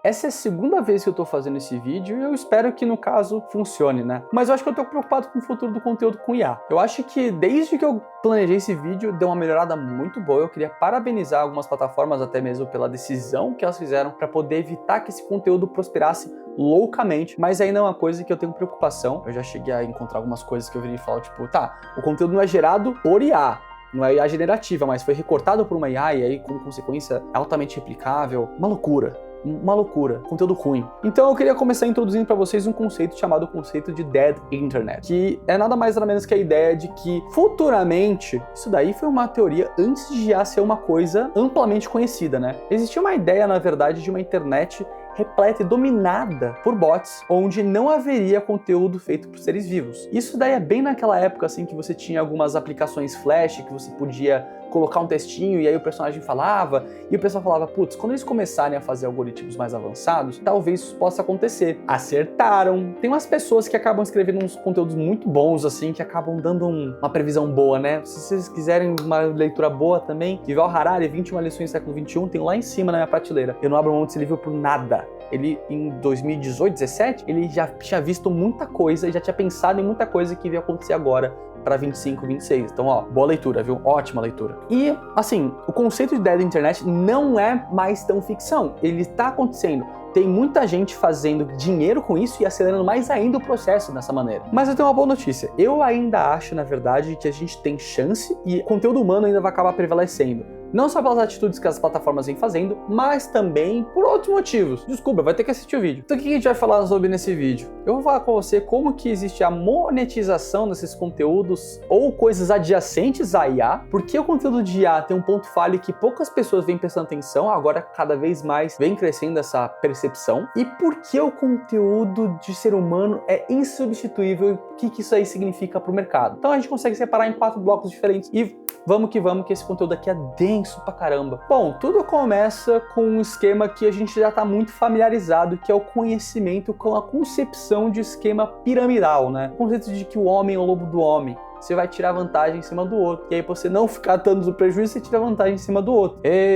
Essa é a segunda vez que eu tô fazendo esse vídeo e eu espero que no caso funcione, né? Mas eu acho que eu tô preocupado com o futuro do conteúdo com IA. Eu acho que desde que eu planejei esse vídeo deu uma melhorada muito boa. Eu queria parabenizar algumas plataformas até mesmo pela decisão que elas fizeram para poder evitar que esse conteúdo prosperasse loucamente, mas ainda é uma coisa que eu tenho preocupação. Eu já cheguei a encontrar algumas coisas que eu viria e falar, tipo, tá, o conteúdo não é gerado por IA, não é IA generativa, mas foi recortado por uma IA e aí, como consequência, é altamente replicável. Uma loucura, conteúdo ruim. Então eu queria começar introduzindo para vocês um conceito chamado conceito de Dead Internet, que é nada mais nada menos que a ideia de que futuramente, isso daí foi uma teoria antes de já ser uma coisa amplamente conhecida, né? Existia uma ideia, na verdade, de uma internet repleta e dominada por bots, onde não haveria conteúdo feito por seres vivos. Isso daí é bem naquela época assim que você tinha algumas aplicações flash que você podia colocar um textinho e aí o personagem falava e o pessoal falava, putz, quando eles começarem a fazer algoritmos mais avançados, talvez isso possa acontecer. Acertaram! Tem umas pessoas que acabam escrevendo uns conteúdos muito bons assim, que acabam dando uma previsão boa, né? Se vocês quiserem uma leitura boa também, Yuval Harari, 21 lições do século XXI, tem lá em cima na minha prateleira. Eu não abro mão desse livro por nada. Ele, em 2018, 17, ele já tinha visto muita coisa e já tinha pensado em muita coisa que ia acontecer agora para 25, 26. Então, ó, boa leitura, viu? Ótima leitura. E, assim, o conceito de Dead Internet não é mais tão ficção. Ele está acontecendo. Tem muita gente fazendo dinheiro com isso e acelerando mais ainda o processo dessa maneira. Mas eu tenho uma boa notícia. Eu ainda acho, na verdade, que a gente tem chance e o conteúdo humano ainda vai acabar prevalecendo. Não só pelas atitudes que as plataformas vêm fazendo, mas também por outros motivos. Desculpa, vai ter que assistir o vídeo. Então o que a gente vai falar sobre nesse vídeo? Eu vou falar com você como que existe a monetização desses conteúdos ou coisas adjacentes à IA, porque o conteúdo de IA tem um ponto falho que poucas pessoas vêm prestando atenção, agora cada vez mais vem crescendo essa percepção, e por que o conteúdo de ser humano é insubstituível e o que isso aí significa para o mercado. Então a gente consegue separar em 4 blocos diferentes e vamos que esse conteúdo aqui é denso pra caramba. Bom, tudo começa com um esquema que a gente já tá muito familiarizado, que é o conhecimento com a concepção de esquema piramidal, né? O conceito de que o homem é o lobo do homem. Você vai tirar vantagem em cima do outro. E aí, pra você não ficar tanto no prejuízo, você tira vantagem em cima do outro. Eba!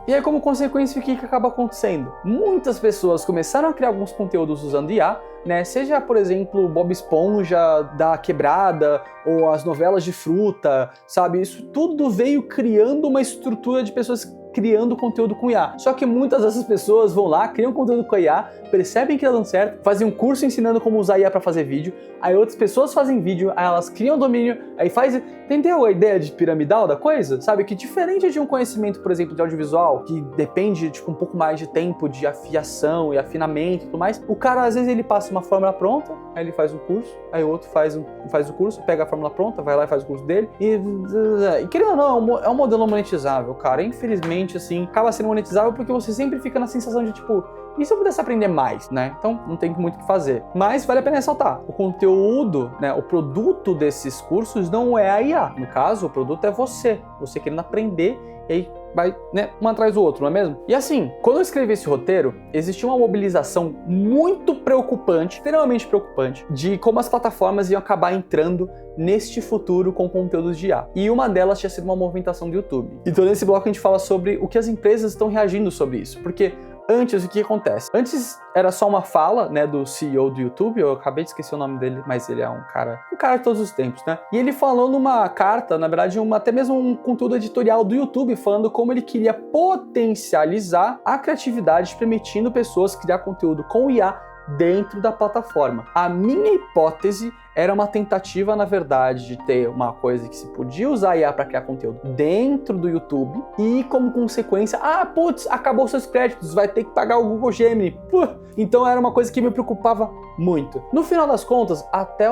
E aí, como consequência, o que acaba acontecendo? Muitas pessoas começaram a criar alguns conteúdos usando IA, né? Seja, por exemplo, Bob Esponja da Quebrada, ou as novelas de fruta, sabe? Isso tudo veio criando uma estrutura de pessoas criando conteúdo com IA. Só que muitas dessas pessoas vão lá, criam conteúdo com a IA, percebem que tá dando certo, fazem um curso ensinando como usar IA para fazer vídeo, aí outras pessoas fazem vídeo, aí elas criam domínio, aí faz... Entendeu a ideia de piramidal da coisa? Sabe, que diferente de um conhecimento, por exemplo, de audiovisual, que depende, tipo, um pouco mais de tempo de afiação e afinamento e tudo mais, o cara, às vezes, ele passa uma fórmula pronta, aí ele faz um curso, aí o outro faz o curso, pega a fórmula pronta, vai lá e faz o curso dele, e querendo ou não, é um modelo monetizável, cara. Infelizmente, assim, acaba sendo monetizável porque você sempre fica na sensação de, tipo, e se eu pudesse aprender mais, né? Então, não tem muito o que fazer. Mas vale a pena ressaltar, o conteúdo, né, o produto desses cursos não é a IA. No caso, o produto é você querendo aprender e aí vai, né, um atrás do outro, não é mesmo? E assim, quando eu escrevi esse roteiro, existia uma mobilização muito preocupante, extremamente preocupante, de como as plataformas iam acabar entrando neste futuro com conteúdos de IA. E uma delas tinha sido uma movimentação do YouTube. Então nesse bloco a gente fala sobre o que as empresas estão reagindo sobre isso, porque antes, o que acontece? Antes era só uma fala, né, do CEO do YouTube, eu acabei de esquecer o nome dele, mas ele é um cara de todos os tempos, né? E ele falou numa carta, na verdade, até mesmo um conteúdo editorial do YouTube, falando como ele queria potencializar a criatividade, permitindo pessoas criar conteúdo com IA dentro da plataforma. A minha hipótese era uma tentativa, na verdade, de ter uma coisa que se podia usar IA para criar conteúdo dentro do YouTube e, como consequência, putz, acabou seus créditos, vai ter que pagar o Google Gemini. Então era uma coisa que me preocupava muito. No final das contas, até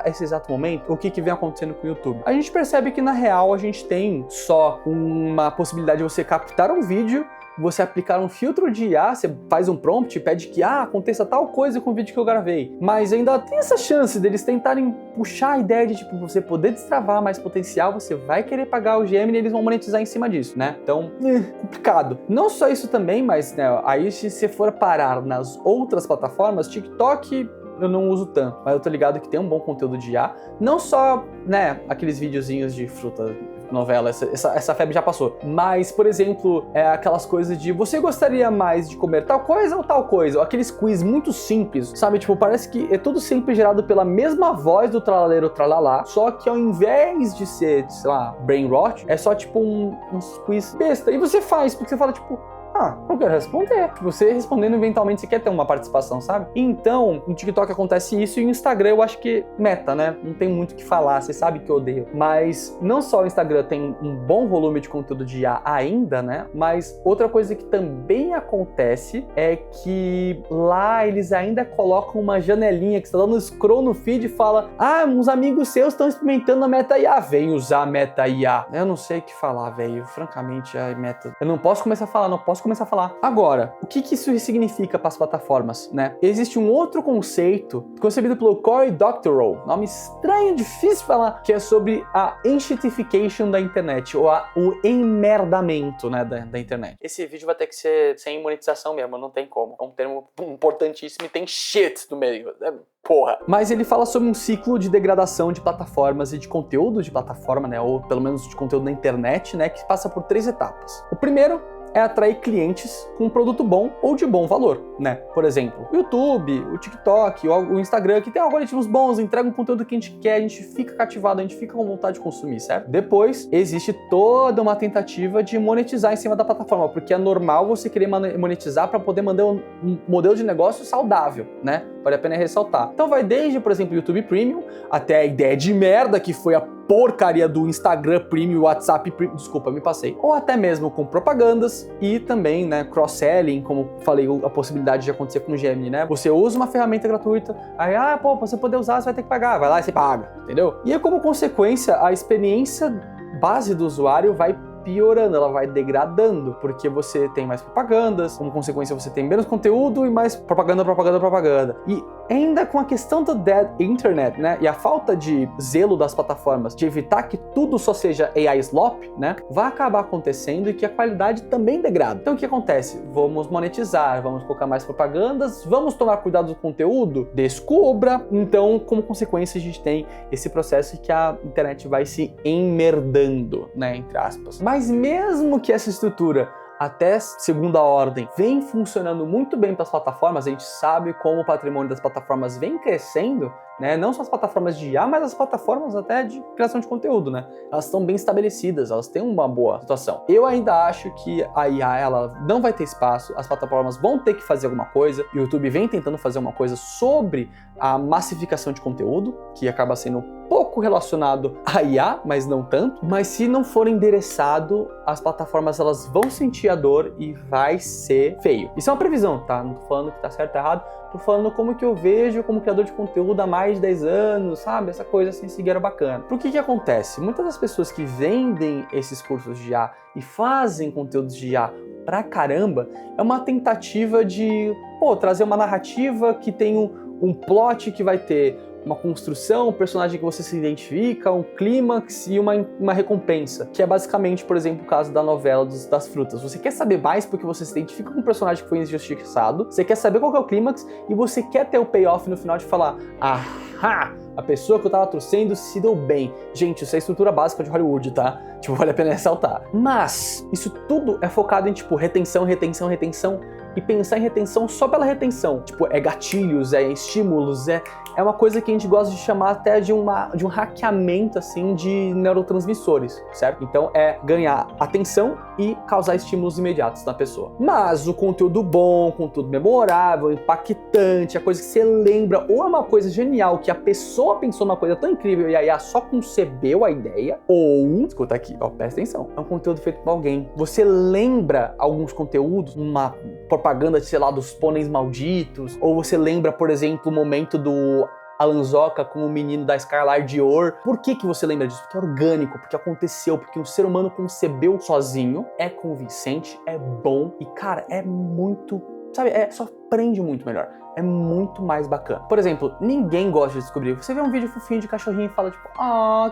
esse exato momento, o que vem acontecendo com o YouTube? A gente percebe que, na real, a gente tem só uma possibilidade de você captar um vídeo, você aplicar um filtro de IA, você faz um prompt, pede que aconteça tal coisa com o vídeo que eu gravei. Mas ainda tem essa chance deles tentarem puxar a ideia de, tipo, você poder destravar mais potencial, você vai querer pagar o Gemini e eles vão monetizar em cima disso, né? Então, complicado. Não só isso também, mas, né, aí se você for parar nas outras plataformas, TikTok eu não uso tanto, mas eu tô ligado que tem um bom conteúdo de IA, não só, né, aqueles videozinhos de fruta novela, essa febre já passou. Mas, por exemplo, aquelas coisas de você gostaria mais de comer tal coisa ou tal coisa? Ou aqueles quiz muito simples, sabe? Tipo, parece que é tudo sempre gerado pela mesma voz do tralaleiro tralalá, só que ao invés de ser, sei lá, brain rot, é só tipo uns quiz besta. E você faz, porque você fala tipo, eu quero responder. Você respondendo, eventualmente você quer ter uma participação, sabe? Então, no TikTok acontece isso e no Instagram eu acho que meta, né? Não tem muito o que falar, você sabe que eu odeio. Mas não só o Instagram tem um bom volume de conteúdo de IA ainda, né? Mas outra coisa que também acontece é que lá eles ainda colocam uma janelinha que você tá dando scroll no feed e fala: uns amigos seus estão experimentando a Meta IA. Vem usar a Meta IA. Eu não sei o que falar, velho. Francamente, a Meta... Eu não posso começar a falar. Agora, o que isso significa para as plataformas, né? Existe um outro conceito concebido pelo Cory Doctorow, nome estranho, difícil de falar, que é sobre a enshittification da internet, ou o emmerdamento, né, da internet. Esse vídeo vai ter que ser sem monetização mesmo, não tem como. É um termo importantíssimo e tem shit no meio. Porra. Mas ele fala sobre um ciclo de degradação de plataformas e de conteúdo de plataforma, né, ou pelo menos de conteúdo na internet, né, que passa por 3 etapas. O primeiro é atrair clientes com um produto bom ou de bom valor, né? Por exemplo, o YouTube, o TikTok, o Instagram, que tem algoritmos bons, entregam um conteúdo que a gente quer, a gente fica cativado, a gente fica com vontade de consumir, certo? Depois, existe toda uma tentativa de monetizar em cima da plataforma, porque é normal você querer monetizar para poder manter um modelo de negócio saudável, né? Vale a pena ressaltar. Então vai desde, por exemplo, o YouTube Premium, até a ideia de merda que foi a porcaria do Instagram Premium, WhatsApp Premium, desculpa, me passei. Ou até mesmo com propagandas e também, né, cross-selling, como falei, a possibilidade de acontecer com o Gemini, né? Você usa uma ferramenta gratuita, aí, pra você poder usar, você vai ter que pagar, vai lá e você paga, entendeu? E aí, como consequência, a experiência base do usuário vai piorando, ela vai degradando, porque você tem mais propagandas, como consequência você tem menos conteúdo e mais propaganda. E ainda com a questão do dead internet, né, e a falta de zelo das plataformas de evitar que tudo só seja AI slop, né, vai acabar acontecendo e que a qualidade também degrada. Então o que acontece? Vamos monetizar, vamos colocar mais propagandas, vamos tomar cuidado do conteúdo? Descubra! Então, como consequência, a gente tem esse processo que a internet vai se emmerdando, né, entre aspas. Mas mesmo que essa estrutura até segunda ordem vem funcionando muito bem para as plataformas, a gente sabe como o patrimônio das plataformas vem crescendo, né? Não só as plataformas de IA, mas as plataformas até de criação de conteúdo, né? Elas estão bem estabelecidas, elas têm uma boa situação. Eu ainda acho que a IA, ela não vai ter espaço, as plataformas vão ter que fazer alguma coisa, o YouTube vem tentando fazer uma coisa sobre a massificação de conteúdo, que acaba sendo pouco relacionado à IA, mas não tanto. Mas se não for endereçado, as plataformas elas vão sentir a dor e vai ser feio. Isso é uma previsão, tá? Não tô falando que tá certo ou errado, tô falando como que eu vejo como criador de conteúdo há mais de 10 anos, sabe? Essa coisa assim, segueira bacana. Por que acontece? Muitas das pessoas que vendem esses cursos de IA e fazem conteúdos de IA pra caramba, é uma tentativa de, trazer uma narrativa que tem um plot que vai ter uma construção, um personagem que você se identifica, um clímax e uma recompensa, que é basicamente, por exemplo, o caso da novela das frutas. Você quer saber mais porque você se identifica com um personagem que foi injustiçado, você quer saber qual que é o clímax e você quer ter o payoff no final de falar: ahá! A pessoa que eu tava torcendo se deu bem. Gente, isso é a estrutura básica de Hollywood, tá? Tipo, vale a pena ressaltar. Mas isso tudo é focado em, retenção, e pensar em retenção só pela retenção. Tipo, é gatilhos, é estímulos, é uma coisa que a gente gosta de chamar até de um hackeamento, assim, de neurotransmissores, certo? Então, é ganhar atenção e causar estímulos imediatos na pessoa. Mas o conteúdo bom, conteúdo memorável, impactante, a coisa que você lembra, ou é uma coisa genial que a pessoa pensou numa coisa tão incrível e a IA só concebeu a ideia, ou, escuta aqui, presta atenção, é um conteúdo feito por alguém. Você lembra alguns conteúdos, uma propaganda, sei lá, dos pôneis malditos, ou você lembra, por exemplo, o momento do Alan Zoca com o menino da Scarlett Dior. Por que você lembra disso? Porque é orgânico, porque aconteceu, porque o ser humano concebeu sozinho, é convincente, é bom e, cara, é muito, sabe, só prende muito melhor. É muito mais bacana. Por exemplo, ninguém gosta de descobrir. Você vê um vídeo fofinho de cachorrinho e fala tipo,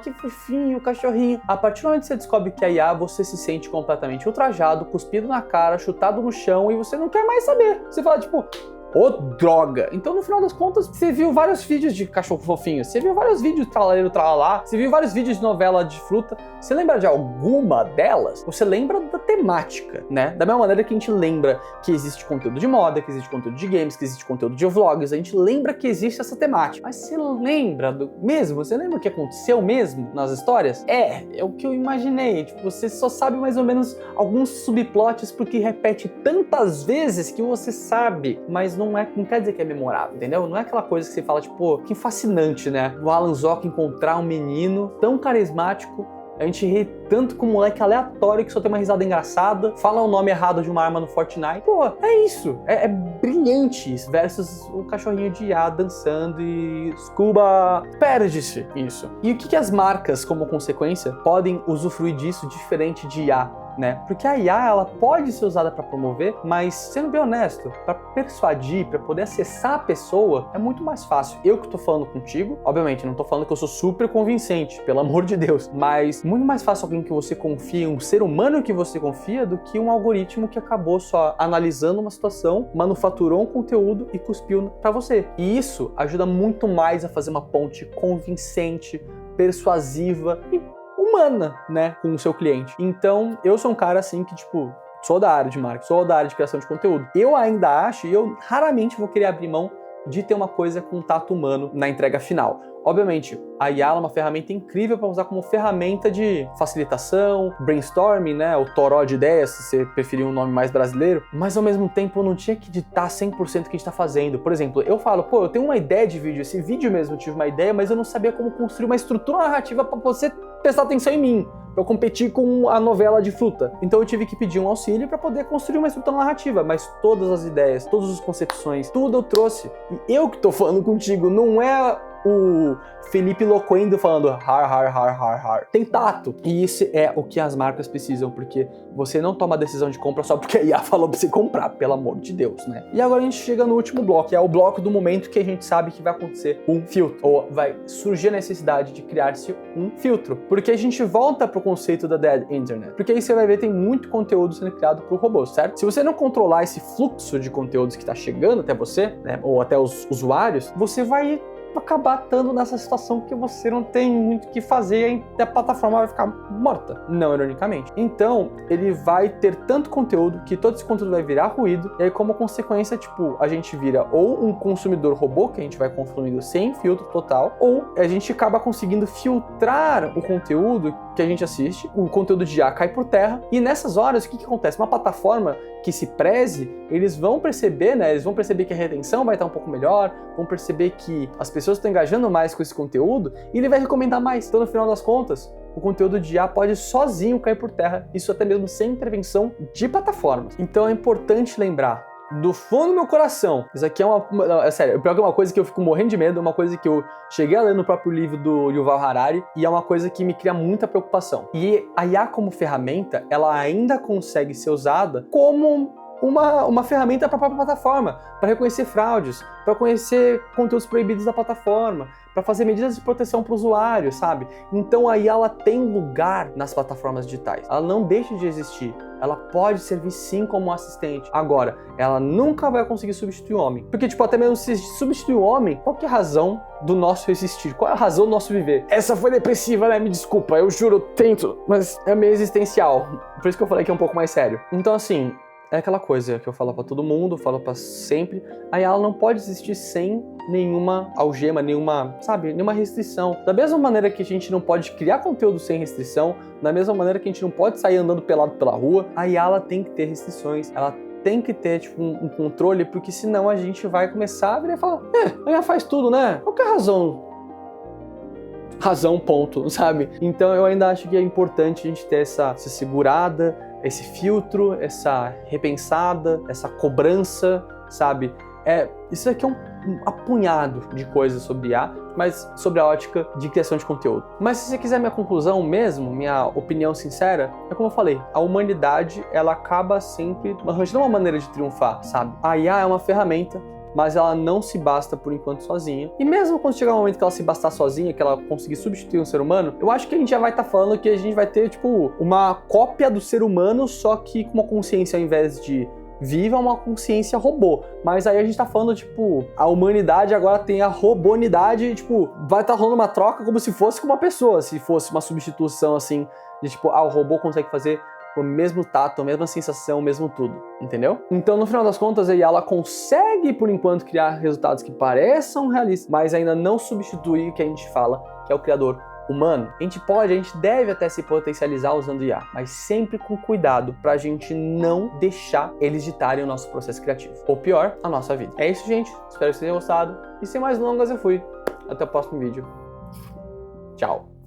que fofinho o cachorrinho. A partir do momento que você descobre que é IA, você se sente completamente ultrajado, cuspido na cara, chutado no chão e você não quer mais saber. Você fala tipo, Ô, droga! Então, no final das contas, você viu vários vídeos de cachorro fofinho, você viu vários vídeos de tralaleiro tralalá, você viu vários vídeos de novela de fruta. Você lembra de alguma delas? Você lembra da temática, né? Da mesma maneira que a gente lembra que existe conteúdo de moda, que existe conteúdo de games, que existe conteúdo de vlogs, a gente lembra que existe essa temática. Mas você lembra do mesmo? Você lembra o que aconteceu mesmo nas histórias? É o que eu imaginei. Tipo, você só sabe mais ou menos alguns subplots porque repete tantas vezes que você sabe, mas não quer dizer que é memorável, entendeu? Não é aquela coisa que você fala, tipo, pô, que fascinante, né? O Alan Zoc encontrar um menino tão carismático. A gente ri tanto com um moleque aleatório que só tem uma risada engraçada, fala o nome errado de uma arma no Fortnite. Pô, é isso. É brilhante isso. Versus o cachorrinho de IA dançando e Scuba. Perde-se isso. E o que as marcas, como consequência, podem usufruir disso diferente de IA? Né? Porque a IA ela pode ser usada para promover, mas sendo bem honesto, para persuadir, para poder acessar a pessoa, é muito mais fácil. Eu que tô falando contigo, obviamente, não tô falando que eu sou super convincente, pelo amor de Deus, mas muito mais fácil alguém que você confia, um ser humano que você confia, do que um algoritmo que acabou só analisando uma situação, manufaturou um conteúdo e cuspiu para você. E isso ajuda muito mais a fazer uma ponte convincente, persuasiva e humana, né, com o seu cliente. Então, eu sou um cara assim que, tipo, sou da área de marketing, sou da área de criação de conteúdo. Eu ainda acho, e eu raramente vou querer abrir mão de ter uma coisa com tato humano na entrega final. Obviamente, a IA é uma ferramenta incrível para usar como ferramenta de facilitação, brainstorming, né, o toró de ideias, se você preferir um nome mais brasileiro, mas ao mesmo tempo eu não tinha que ditar 100% o que a gente está fazendo. Por exemplo, eu falo, pô, eu tenho uma ideia de vídeo, esse vídeo mesmo eu tive uma ideia, mas eu não sabia como construir uma estrutura narrativa para você prestar atenção em mim, para eu competir com a novela de fruta. Então eu tive que pedir um auxílio para poder construir uma estrutura narrativa, mas todas as ideias, todas as concepções, tudo eu trouxe. E eu que tô falando contigo, não é o Felipe Loquendo falando har. Tem tato. E isso é o que as marcas precisam, porque você não toma a decisão de compra só porque a IA falou pra você comprar, pelo amor de Deus, né? E agora a gente chega no último bloco, que é o bloco do momento que a gente sabe que vai acontecer um filtro, ou vai surgir a necessidade de criar-se um filtro. Porque a gente volta pro conceito da Dead Internet. Porque aí você vai ver tem muito conteúdo sendo criado por robôs, certo? Se você não controlar esse fluxo de conteúdos que tá chegando até você, né, ou até os usuários, você vai acabar estando nessa situação que você não tem muito o que fazer e a plataforma vai ficar morta, não ironicamente. Então, ele vai ter tanto conteúdo que todo esse conteúdo vai virar ruído, e aí como consequência, tipo, a gente vira ou um consumidor robô, que a gente vai consumindo sem filtro total, ou a gente acaba conseguindo filtrar o conteúdo que a gente assiste, o conteúdo de IA cai por terra, e nessas horas, o que acontece? Uma plataforma que se preze, eles vão perceber, né? Eles vão perceber que a retenção vai estar um pouco melhor, vão perceber que as pessoas estão engajando mais com esse conteúdo, e ele vai recomendar mais. Então, no final das contas, o conteúdo de IA pode sozinho cair por terra, isso até mesmo sem intervenção de plataformas. Então, é importante lembrar, do fundo do meu coração, isso aqui é sério, pior que é uma coisa que eu fico morrendo de medo, é uma coisa que eu cheguei a ler no próprio livro do Yuval Harari, e é uma coisa que me cria muita preocupação. E a IA como ferramenta, ela ainda consegue ser usada como uma ferramenta para a própria plataforma, para reconhecer fraudes, para conhecer conteúdos proibidos da plataforma, para fazer medidas de proteção para o usuário, sabe? Então a IA ela tem lugar nas plataformas digitais, ela não deixa de existir, ela pode servir sim como um assistente. Agora, ela nunca vai conseguir substituir o homem, porque tipo, até mesmo se substituir o homem, qual que é a razão do nosso existir? Qual é a razão do nosso viver? Essa foi depressiva, né? Me desculpa, eu juro, eu tento, mas é meio existencial, por isso que eu falei que é um pouco mais sério. Então assim, é aquela coisa que eu falo pra todo mundo, falo pra sempre, a IA ela não pode existir sem nenhuma algema, nenhuma restrição. Da mesma maneira que a gente não pode criar conteúdo sem restrição, da mesma maneira que a gente não pode sair andando pelado pela rua, a IA ela tem que ter restrições, ela tem que ter tipo, um controle, porque senão a gente vai começar a virar e falar, a IA faz tudo, né? Qual que é a razão, ponto, sabe? Então eu ainda acho que é importante a gente ter essa segurada, esse filtro, essa repensada, essa cobrança, sabe? Isso aqui é um apunhado de coisas sobre IA, mas sobre a ótica de criação de conteúdo. Mas se você quiser minha conclusão mesmo, minha opinião sincera, é como eu falei, a humanidade, ela acaba sempre arranjando uma maneira de triunfar, sabe? A IA é uma ferramenta, mas ela não se basta por enquanto sozinha. E mesmo quando chegar um momento que ela se bastar sozinha, que ela conseguir substituir um ser humano, eu acho que a gente já vai estar falando que a gente vai ter, tipo, uma cópia do ser humano, só que com uma consciência, ao invés de viva uma consciência robô. Mas aí a gente tá falando, tipo, a humanidade agora tem a robonidade, tipo, vai estar rolando uma troca como se fosse com uma pessoa, se fosse uma substituição, assim, de tipo, o robô consegue fazer o mesmo tato, a mesma sensação, o mesmo tudo, entendeu? Então, no final das contas, a IA, ela consegue, por enquanto, criar resultados que pareçam realistas, mas ainda não substitui o que a gente fala, que é o criador humano. A gente deve até se potencializar usando IA, mas sempre com cuidado pra gente não deixar eles ditarem o nosso processo criativo. Ou pior, a nossa vida. É isso, gente. Espero que vocês tenham gostado. E sem mais delongas, eu fui. Até o próximo vídeo. Tchau.